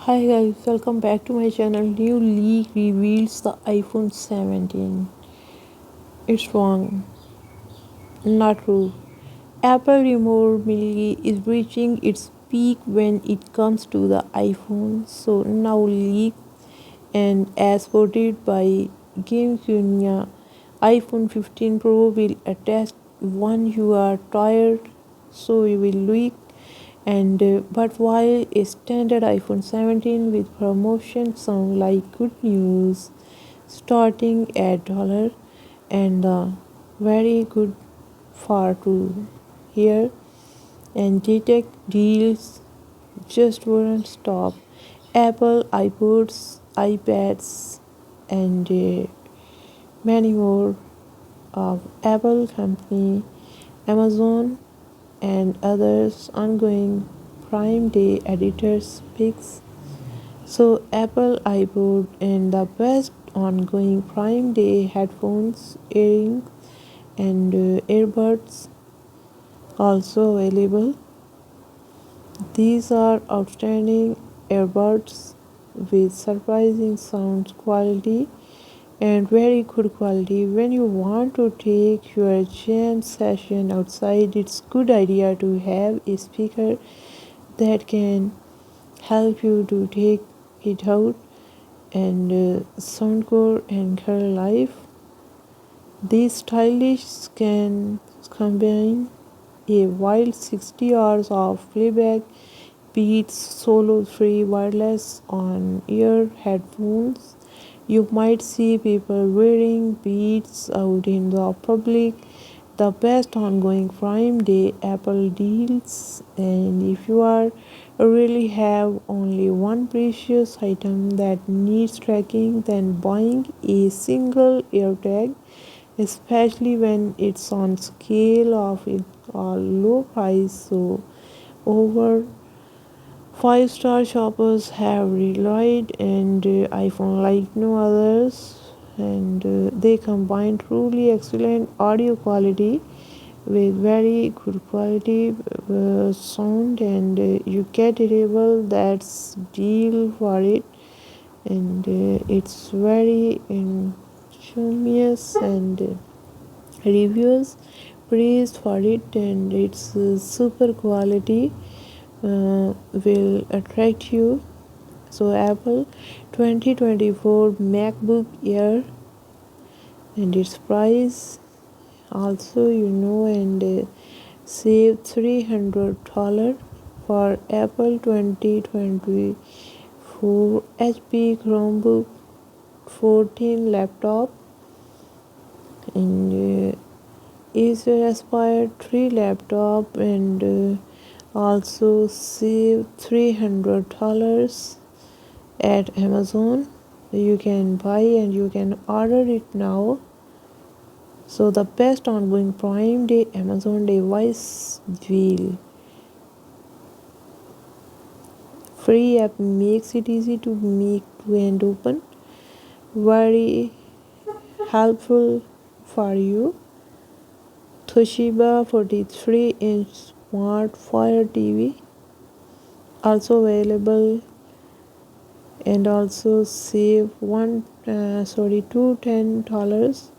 Hi guys, welcome back to my channel. New leak reveals the iPhone 17. It's wrong, not true. Apple rumor mill is reaching its peak when it comes to the iPhone. So now leak and as quoted by Game Cunia, iPhone 15 Pro will attest when you are tired, so you will leak. And but while a standard iPhone 17 with promotion sound like good news, starting at dollar and very good far to here and detect deals just wouldn't stop. Apple, iPods, iPads, and many more of Apple company, Amazon, and others ongoing Prime Day editors picks. So Apple iPod and the best ongoing Prime Day headphones, earrings, and earbuds also available. These are outstanding earbuds with surprising sound quality and very good quality. When you want to take your jam session outside, it's good idea to have a speaker that can help you to take it out and soundcore and color life. These stylish can combine a wild 60 hours of playback beats solo free wireless on ear headphones. You might see people wearing beats out in the public. The best ongoing Prime Day Apple deals, and if you are really have only one precious item that needs tracking, then buying a single AirTag, especially when it's on scale of it or low price, so over five-star shoppers have relied and iPhone like no others, and they combine truly excellent audio quality with very good quality sound, and you get a label that's deal for it, and it's very ingenious and reviews praised for it, and it's super quality will attract you. So Apple 2024 MacBook Air and its price also and save $300 for Apple 2024 HP Chromebook 14 laptop and Acer Aspire 3 laptop, and also save $300 at Amazon. You can buy and you can order it now. So the best ongoing Prime Day Amazon device deal. Free app makes it easy to make to and open. Very helpful for you. Toshiba 43-inch Smart Fire TV also available, and also save $210